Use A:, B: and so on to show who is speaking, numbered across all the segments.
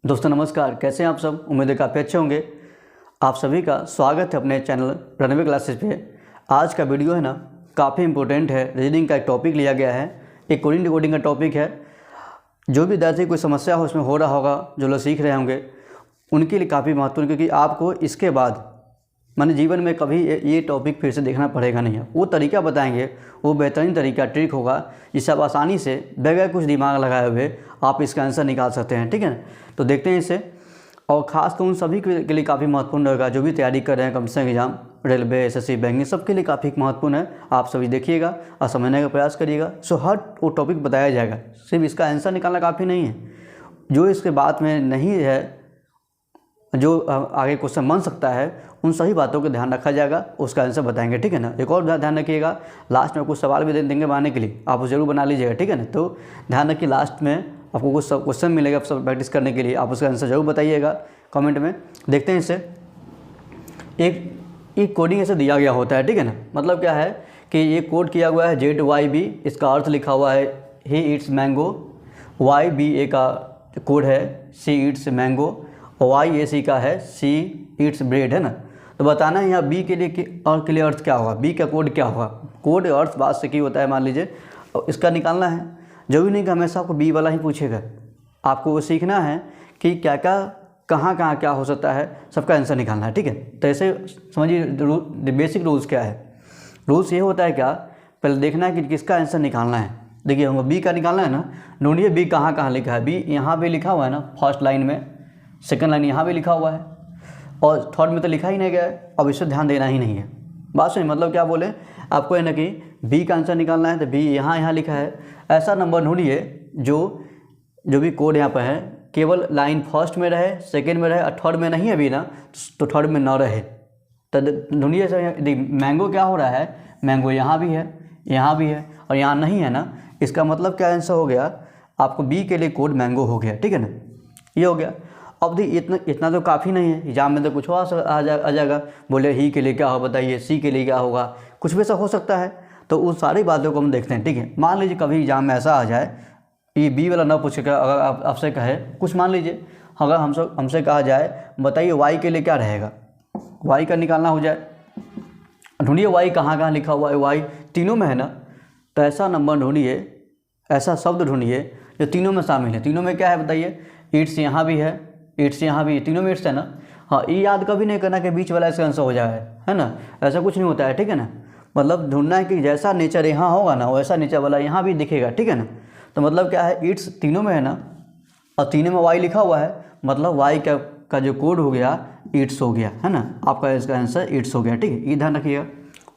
A: दोस्तों नमस्कार, कैसे हैं आप सब। उम्मीद है काफ़ी अच्छे होंगे। आप सभी का स्वागत है अपने चैनल रणवीर क्लासेस पे। आज का वीडियो है ना काफ़ी इंपॉर्टेंट है। रीजनिंग का एक टॉपिक लिया गया है, एक कोडिंग डिकोडिंग का टॉपिक है। जो भी विद्यार्थी कोई समस्या हो उसमें हो रहा होगा, जो लोग सीख रहे होंगे उनके लिए काफ़ी महत्वपूर्ण, क्योंकि आपको इसके बाद माने जीवन में कभी ये टॉपिक फिर से देखना पड़ेगा नहीं है। वो तरीका बताएंगे, वो बेहतरीन तरीका ट्रिक होगा जिससे आप आसानी से बगैर कुछ दिमाग लगाए हुए आप इसका आंसर निकाल सकते हैं। ठीक है ना, तो देखते हैं इसे। और ख़ासकर उन सभी के लिए काफ़ी महत्वपूर्ण होगा जो भी तैयारी कर रहे हैं, competition exam, railway, SSC, banking, सबके लिए काफ़ी महत्वपूर्ण है। आप सभी देखिएगा और समझने का प्रयास करिएगा। सो हर वो टॉपिक बताया जाएगा, सिर्फ इसका आंसर निकालना काफ़ी नहीं है। जो इसके बाद में नहीं है, जो आगे क्वेश्चन बन सकता है, उन सभी बातों का ध्यान रखा जाएगा, उसका आंसर बताएंगे। ठीक है ना। एक और ध्यान रखिएगा, लास्ट में कुछ सवाल भी देंगे बनाने के लिए, आप जरूर बना लीजिएगा। ठीक है ना। तो ध्यान रखिए, लास्ट में आपको कुछ क्वेश्चन मिलेगा सब प्रैक्टिस करने के लिए, आप उसका आंसर जरूर बताइएगा कमेंट में। देखते हैं इसे। एक कोडिंग ऐसे दिया गया होता है। ठीक है ना। मतलब क्या है कि ये कोड किया हुआ है ZYB, इसका अर्थ लिखा हुआ है ही ईट्स मैंगो। YBA का कोड है सी ईट्स मैंगो, और YAC का है सी ईट्स ब्रेड, है ना। तो बताना है यहाँ B के लिए और के लिए अर्थ क्या होगा, B का कोड क्या होगा। कोड अर्थ बात से की होता है, मान लीजिए, और इसका निकालना है। जो भी नहीं कि हमेशा आपको B वाला ही पूछेगा, आपको वो सीखना है कि क्या क्या कहाँ कहाँ क्या हो सकता है, सबका आंसर निकालना है। ठीक है। तो ऐसे समझिए बेसिक रूल्स क्या है। रूल्स ये होता है क्या, पहले देखना है कि किसका आंसर निकालना है। देखिए हमको B का निकालना है ना, ढूंढिए B कहाँ कहाँ लिखा है। B यहाँ पे लिखा हुआ है ना, फर्स्ट लाइन में, सेकंड लाइन यहाँ भी लिखा हुआ है, और थर्ड में तो लिखा ही नहीं गया है। अब इससे ध्यान देना ही नहीं है। बात सुनिए, मतलब क्या बोले आपको, है ना कि B का आंसर निकालना है, तो B यहाँ लिखा है। ऐसा नंबर ढूंढिए जो भी कोड यहाँ पर है, केवल लाइन फर्स्ट में रहे, सेकंड में रहे, और थर्ड में नहीं है अभी ना, तो थर्ड में ना रहे। तो ढूंढिए सर, मैंगो क्या हो रहा है, मैंगो यहाँ भी है, यहाँ भी है, और यहाँ नहीं है ना। इसका मतलब क्या आंसर हो गया, आपको B के लिए कोड मैंगो हो गया। ठीक है ना, ये हो गया। अब दी इतना तो काफ़ी नहीं है, एग्जाम में तो कुछ और आ जाएगा। बोले ही के लिए क्या होगा बताइए, सी के लिए क्या होगा, कुछ भी ऐसा हो सकता है। तो उन सारी बातों को हम देखते हैं। ठीक है। मान लीजिए कभी एग्जाम में ऐसा आ जाए, ये B वाला ना पूछेगा, अगर आपसे कहे कुछ, मान लीजिए अगर हमसे कहा जाए बताइए Y के लिए क्या रहेगा, Y का निकालना हो जाए, ढूंढिए Y कहाँ कहाँ लिखा हुआ है, Y तीनों में है ना। तो ऐसा नंबर ढूंढिए, ऐसा शब्द ढूंढिए जो तीनों में शामिल है। तीनों में क्या है बताइए, ईट्स यहाँ भी है, ईट्स यहाँ भी, तीनों में ईट्स है ना। हाँ, ये याद कभी नहीं करना कि बीच वाला इसका आंसर हो जाए, है ना। ऐसा कुछ नहीं होता है। ठीक है ना। मतलब ढूंढना है कि जैसा नेचर यहाँ होगा ना, वैसा नेचर वाला यहाँ भी दिखेगा। ठीक है ना। तो मतलब क्या है, ईट्स तीनों में है ना, और तीनों में Y लिखा हुआ है, मतलब Y का जो कोड हो गया ईट्स हो गया, है ना। आपका इसका आंसर ईट्स हो गया। ठीक है, ये ध्यान रखिएगा।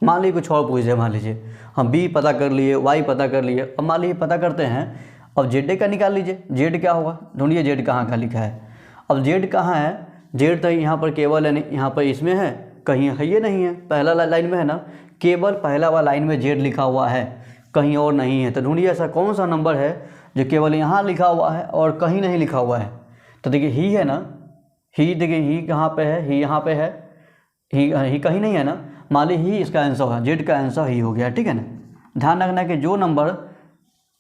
A: मान लीजिए कुछ और पूछ जाए, मान लीजिए हम B पता कर लिए, Y पता कर लिए, अब मान लीजिए पता करते हैं, अब ZA का निकाल लीजिए, Z क्या होगा, ढूंढिए Z कहाँ का लिखा है। अब Z कहाँ है, Z तो यहाँ पर केवल है, यहाँ पर इसमें है, कहीं है ये नहीं है, पहला लाइन में है ना, केवल पहला वाला लाइन में Z लिखा हुआ है, कहीं और नहीं है। तो ढूंढिए ऐसा कौन सा नंबर है जो केवल यहाँ लिखा हुआ है और कहीं नहीं लिखा हुआ है। तो देखिए ही है ना, ही देखिए ही कहाँ पे है, ही यहाँ पे है, ही कहीं नहीं है ना। मान ली ही इसका आंसर होगा, Z का आंसर ही हो गया। ठीक है ना। ध्यान रखना कि जो नंबर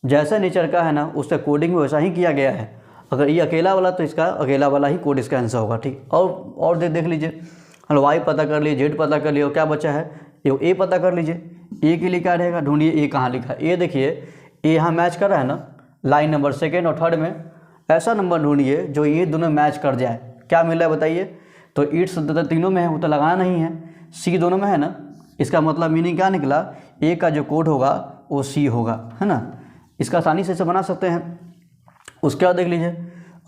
A: जैसा नेचर का है ना, उसका कोडिंग वैसा ही किया गया है। अगर ये अकेला वाला तो इसका अकेला वाला ही कोड इसका आंसर होगा। ठीक। और देख लीजिए, हम Y पता कर लिए, Z पता कर लिए, और क्या बचा है, ये A पता कर लीजिए। A के लिए क्या रहेगा, ढूंढिए A कहाँ लिखा है। A देखिए A यहाँ मैच कर रहा है ना, लाइन नंबर सेकेंड और थर्ड में। ऐसा नंबर ढूंढिए जो ये दोनों मैच कर जाए। क्या मिल रहा है बताइए, तो ईट्स तीनों में है, वो तो लगाना नहीं है। C दोनों में है ना, इसका मतलब मीनिंग क्या निकला, A का जो कोड होगा वो C होगा, है ना। इसका आसानी से बना सकते हैं। उसके बाद देख लीजिए,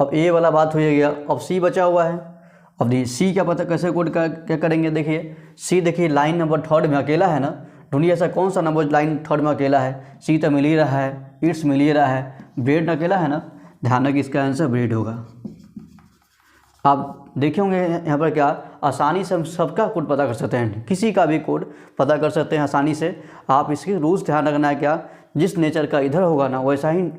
A: अब A वाला बात हो गया, अब C बचा हुआ है। अब C क्या पता कैसे कोड क्या करेंगे। देखिए C, देखिए लाइन नंबर थर्ड में अकेला है ना, ढूंढिए ऐसा कौन सा नंबर लाइन थर्ड में अकेला है। C तो मिल ही रहा है, ईट्स मिल ही रहा है, ब्रेड अकेला है ना। ध्यान रखिए इसका आंसर ब्रेड होगा। आप देखे होंगे यहाँ पर क्या आसानी से हम सबका कोड पता कर सकते हैं, किसी का भी कोड पता कर सकते हैं आसानी से। आप इसके रूल्स ध्यान रखना है, क्या जिस नेचर का इधर होगा ना, वैसा ही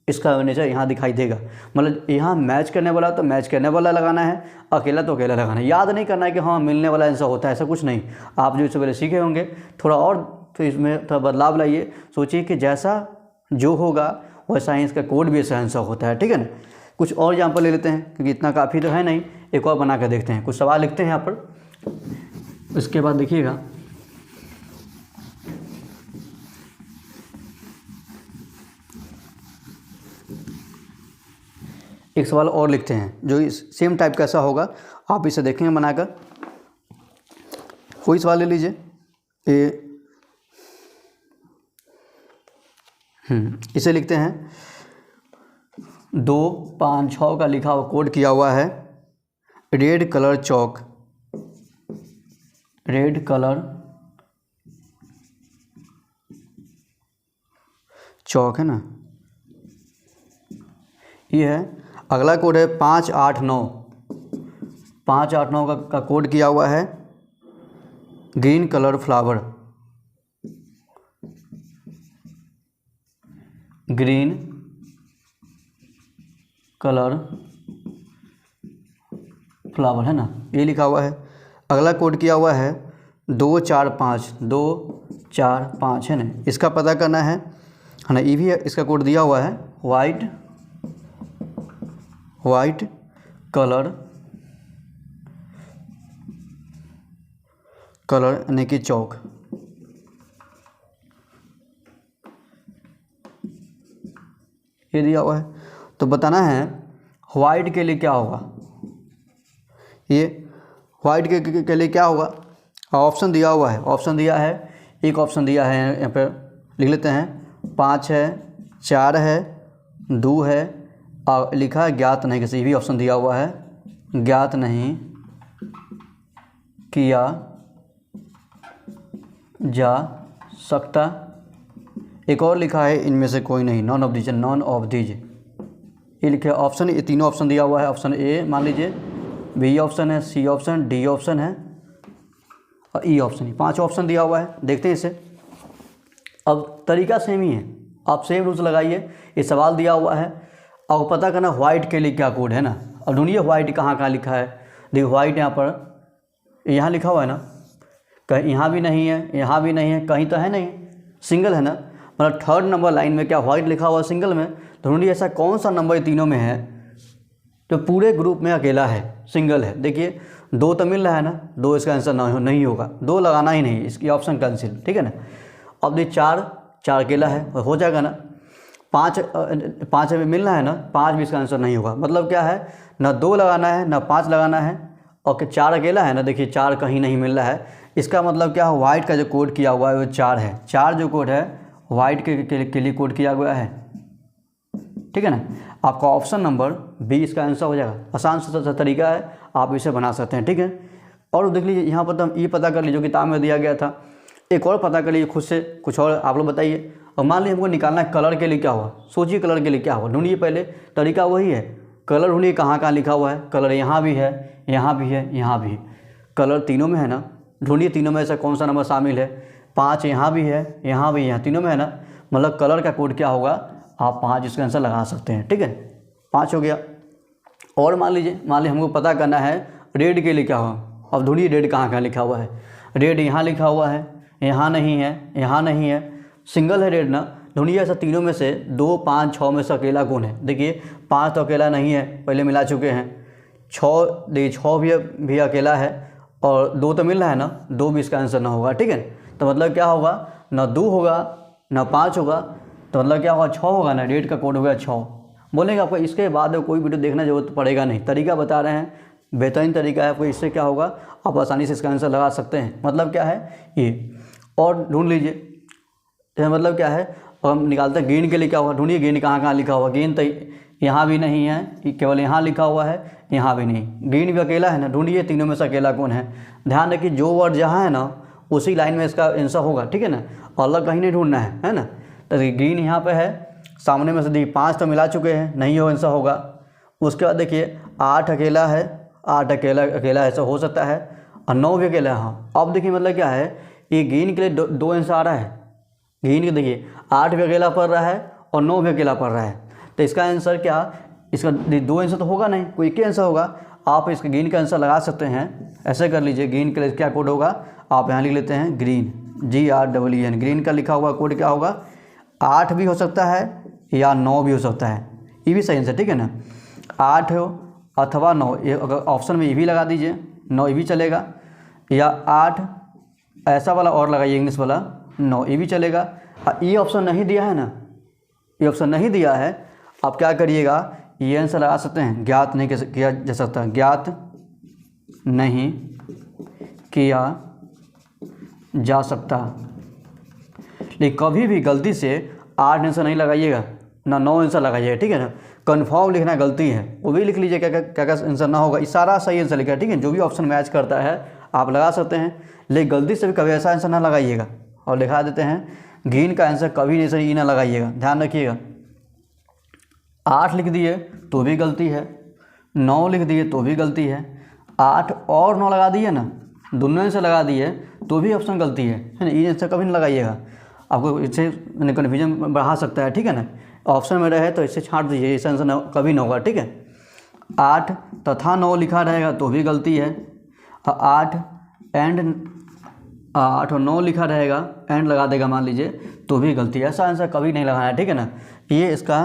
A: इसका नेचर यहाँ दिखाई देगा। मतलब यहाँ मैच करने वाला तो मैच करने वाला लगाना है, अकेला तो अकेला लगाना है। याद नहीं करना है कि हाँ मिलने वाला आंसर होता है, ऐसा कुछ नहीं। आप जो इससे पहले सीखे होंगे, थोड़ा और तो इसमें थोड़ा बदलाव लाइए। सोचिए कि जैसा जो होगा वैसा ही इसका कोड भी ऐसा आंसर होता है। ठीक है ना। कुछ और एग्जाम्पल ले लेते हैं क्योंकि इतना काफ़ी तो है नहीं, एक और बना कर देखते हैं। कुछ सवाल लिखते हैं यहाँ पर, इसके बाद देखिएगा एक सवाल और लिखते हैं जो इस सेम टाइप का ऐसा होगा, आप इसे देखेंगे बनाकर। कोई सवाल ले लीजिए। इसे लिखते हैं 2 5 6 का लिखा हुआ कोड किया हुआ है, रेड कलर चौक, रेड कलर चौक है ना, ये है। अगला कोड है 5 8 9, 5 8 9 का कोड किया हुआ है, green colour flower, green colour flower है ना, ये लिखा हुआ है। अगला कोड किया हुआ है 2 4 5, 2 4 5 है ना, इसका पता करना है ना। ये भी इसका कोड दिया हुआ है, वाइट कलर यानी कि चौक। ये दिया हुआ है, तो बताना है वाइट के लिए क्या होगा। ये वाइट के लिए क्या होगा, ऑप्शन दिया हुआ है, ऑप्शन दिया है, एक ऑप्शन दिया है यहाँ पर लिख लेते हैं, 5 है, 4 है, 2 है, और लिखा है ज्ञात नहीं किसी भी ऑप्शन दिया हुआ है, ज्ञात नहीं किया जा सकता। एक और लिखा है इनमें से कोई नहीं, नॉन ऑफ दीज, ये लिखे ऑप्शन, ये तीनों ऑप्शन दिया हुआ है। ऑप्शन ए मान लीजिए, बी ऑप्शन है, सी ऑप्शन, डी ऑप्शन है और ई ऑप्शन है। 5 ऑप्शन दिया हुआ है, देखते हैं इसे। अब तरीका सेम ही है, आप सेम रूल्स लगाइए। ये सवाल दिया हुआ है और पता करना वाइट के लिए क्या कोड है ना। अब ढूंढिए वाइट कहाँ लिखा है। देखिए वाइट यहाँ पर यहाँ लिखा हुआ है ना, कहीं यहाँ भी नहीं है, यहाँ भी नहीं है, कहीं तो है नहीं, सिंगल है ना, मतलब 3rd नंबर लाइन में क्या वाइट लिखा हुआ सिंगल में। तो ढूंढिए ऐसा कौन सा नंबर तीनों में है तो पूरे ग्रुप में अकेला है, सिंगल है। देखिए 2 तो मिल रहा है ना, 2 इसका आंसर नहीं होगा, 2 लगाना ही नहीं, इसकी ऑप्शन कैंसिल, ठीक है ना। अब देखिए 4 अकेला है, हो जाएगा ना। 5 में मिल रहा है ना, 5 भी इसका आंसर नहीं होगा। मतलब क्या है, ना 2 लगाना है ना 5 लगाना है, और 4 अकेला है ना। देखिए 4 कहीं नहीं मिल रहा है, इसका मतलब क्या है, वाइट का जो कोड किया हुआ है वो 4 है। 4 जो कोड है वाइट के लिए कोड किया गया है, ठीक है ना। आपका ऑप्शन नंबर बी इसका आंसर हो जाएगा। आसान सा तरीका है, आप इसे बना सकते हैं, ठीक है। और देख लीजिए यहाँ पर तो हम ये पता कर लीजिए जो किताब में दिया गया था, एक और पता कर लीजिए खुद से, कुछ और आप लोग बताइए। और मान लीजिए हमको निकालना है कलर के लिए क्या हुआ, सोचिए कलर के लिए क्या हुआ, ढूंढिए। पहले तरीका वही है, कलर ढूंढिए कहाँ लिखा हुआ है। कलर यहाँ भी है, यहाँ भी है, यहाँ भी, कलर तीनों में है ना। ढूंढिए तीनों में ऐसा कौन सा नंबर शामिल है। 5 यहाँ भी है, यहाँ भी, यहाँ तीनों में है ना। मतलब कलर का कोड क्या होगा, आप 5 इसका आंसर लगा सकते हैं, ठीक है। 5 हो गया। और मान लीजिए हमको पता करना है रेड के लिए क्या हुआ। अब ढूंढिए रेड कहाँ लिखा हुआ है। रेड यहाँ लिखा हुआ है, यहाँ नहीं है, यहाँ नहीं है, सिंगल है रेड ना। ढूंढिए ऐसा तीनों में से 2 5 6 में से अकेला कौन है। देखिए 5 तो अकेला नहीं है, पहले मिला चुके हैं। 6 भी अकेला है, और 2 तो मिल रहा है ना, 2 भी इसका आंसर ना होगा, ठीक है। तो मतलब क्या होगा, ना 2 होगा ना 5 होगा, तो मतलब क्या होगा, 6 होगा ना। रेड का कोड हो गया 6। बोलेंगे आपको इसके बाद कोई वीडियो देखना जरूरत पड़ेगा नहीं, तरीका बता रहे हैं, बेहतरीन तरीका है आपको। इससे क्या होगा, आप आसानी से इसका आंसर लगा सकते हैं। मतलब क्या है ये। और ढूंढ लीजिए मतलब क्या है, और हम निकालते हैं ग्रीन के लिए क्या हुआ। ढूंढिए ग्रीन कहाँ लिखा हुआ। ग्रीन तो यहाँ भी नहीं है, केवल यहाँ लिखा हुआ है, यहाँ भी नहीं। ग्रीन भी अकेला है ना। ढूंढिए तीनों में से अकेला कौन है। ध्यान रखिए जो वर्ड जहाँ है ना उसी लाइन में इसका आंसर होगा, ठीक है ना। अलग कहीं नहीं ढूंढना है ना। तो ग्रीन यहाँ पे है, सामने में से देखिए 5 तो मिला चुके हैं, नहीं हो आंसर होगा। उसके बाद देखिए 8 अकेला है, 8 अकेला ऐसा हो सकता है, और 9 भी अकेला है। हाँ अब देखिए मतलब क्या है, ये ग्रीन के लिए 2 आंसर आ रहा है। ग्रीन के देखिए 8 भी अकेला पड़ रहा है और 9 भी अकेला पड़ रहा है। तो इसका आंसर क्या, इसका 2 आंसर तो होगा नहीं, कोई एक ही आंसर होगा। आप इसके ग्रीन का आंसर लगा सकते हैं। ऐसे कर लीजिए, ग्रीन के लिए क्या कोड होगा, आप यहाँ लिख लेते हैं ग्रीन, GREEN। ग्रीन का लिखा हुआ कोड क्या होगा, 8 भी हो सकता है या 9 भी हो सकता है, ये भी सही आंसर, ठीक है ना। 8 हो अथवा 9, ये अगर ऑप्शन में ये भी लगा दीजिए, 9 ये भी चलेगा, या 8 ऐसा वाला और लगाइए इंग्लिश वाला 9 ये भी चलेगा। ये ऑप्शन नहीं दिया है ना, ये ऑप्शन नहीं दिया है, आप क्या करिएगा, ये आंसर लगा सकते हैं, ज्ञात नहीं किया जा सकता, ज्ञात नहीं किया जा सकता। लेकिन कभी भी गलती से 8 आंसर नहीं लगाइएगा ना 9 आंसर लगाइएगा, ठीक है ना। कन्फर्म लिखना गलती है, वो भी लिख लीजिए क्या क्या आंसर ना होगा, सारा सही आंसर लिखा है, ठीक है। जो भी ऑप्शन मैच करता है आप लगा सकते हैं, लेकिन गलती से भी कभी ऐसा आंसर ना लगाइएगा। और लिखा देते हैं ग्रीन का आंसर कभी नहीं सही ना लगाइएगा, ध्यान रखिएगा। 8 लिख दिए तो भी गलती है, 9 लिख दिए तो भी गलती है, 8 और 9 लगा दिए ना, दोनों से लगा दिए तो भी ऑप्शन गलती है ना। ये आंसर कभी नहीं लगाइएगा, आपको इससे कन्फ्यूजन बढ़ा सकता है, ठीक है ना। ऑप्शन में रहे तो इसे छांट दीजिए, इस आंसर कभी ना होगा, ठीक है। 8 तथा 9 लिखा रहेगा तो भी गलती है, 8 और 9 लिखा रहेगा, एंड लगा देगा मान लीजिए तो भी गलती है। ऐसा आंसर कभी नहीं लगाना है, ठीक है ना। ये इसका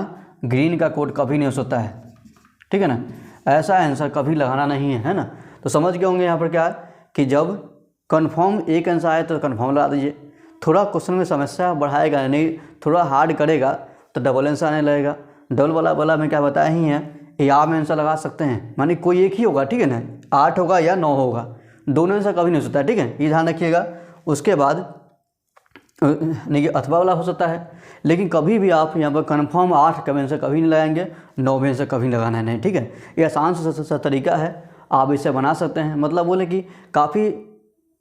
A: ग्रीन का कोड कभी नहीं हो सकता है, ठीक है ना। ऐसा आंसर कभी लगाना नहीं है, है ना। तो समझ गए होंगे यहाँ पर क्या है कि जब कन्फर्म एक आंसर आए तो कन्फर्म लगा दीजिए, थोड़ा क्वेश्चन में समस्या बढ़ाएगा यानी थोड़ा हार्ड करेगा तो डबल आंसर आने लगेगा। डबल वाला में क्या बताया ही है, या में आंसर लगा सकते हैं, मानी कोई एक ही होगा, ठीक है ना। 8 होगा या 9 होगा, दोनों आंसर कभी नहीं हो सकता है, ठीक है, ये ध्यान रखिएगा। उसके बाद नहीं अथवा वाला हो सकता है, लेकिन कभी भी आप यहाँ पर कन्फर्म 8 का आंसर कभी नहीं लगाएंगे, 9 में आंसर कभी लगाना है नहीं, ठीक है। ये आसान सा तरीका है, आप इसे बना सकते हैं। मतलब बोले कि काफ़ी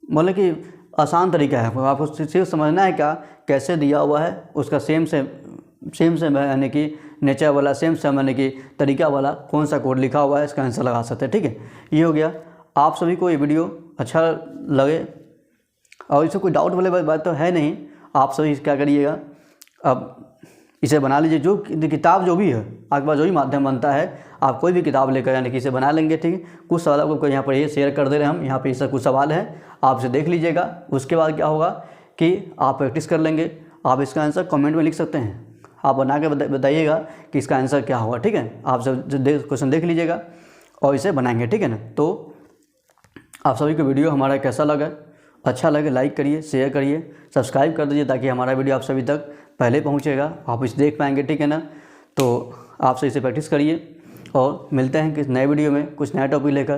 A: बोले कि आसान तरीका है, आपको सिर्फ समझना है क्या कैसे दिया हुआ है, उसका सेम से यानी कि नेचर वाला सेम यानी कि तरीका वाला कौन सा कोड लिखा हुआ है इसका आंसर लगा सकते हैं, ठीक है। ये हो गया। आप सभी को ये वीडियो अच्छा लगे और इससे कोई डाउट वाले बात तो है नहीं, आप सभी क्या करिएगा, अब इसे बना लीजिए। जो किताब जो भी है आपके पास, जो भी माध्यम बनता है, आप कोई भी किताब लेकर यानी कि इसे बना लेंगे, ठीक है। कुछ सवाल आपको यहाँ पर ये शेयर कर दे रहे हैं हम, यहाँ पे इससे कुछ सवाल है, आप इसे देख लीजिएगा। उसके बाद क्या होगा कि आप प्रैक्टिस कर लेंगे, आप इसका आंसर कमेंट में लिख सकते हैं, आप बना के बताइएगा कि इसका आंसर क्या होगा, ठीक है। आप सब क्वेश्चन देख लीजिएगा और इसे बनाएंगे, ठीक है ना। तो आप सभी को वीडियो हमारा कैसा लगा, अच्छा लगे लाइक करिए, शेयर करिए, सब्सक्राइब कर दीजिए ताकि हमारा वीडियो आप सभी तक पहले पहुंचेगा, आप इसे देख पाएंगे, ठीक है ना। तो आप सही से प्रैक्टिस करिए और मिलते हैं किस नए वीडियो में कुछ नया टॉपिक लेकर।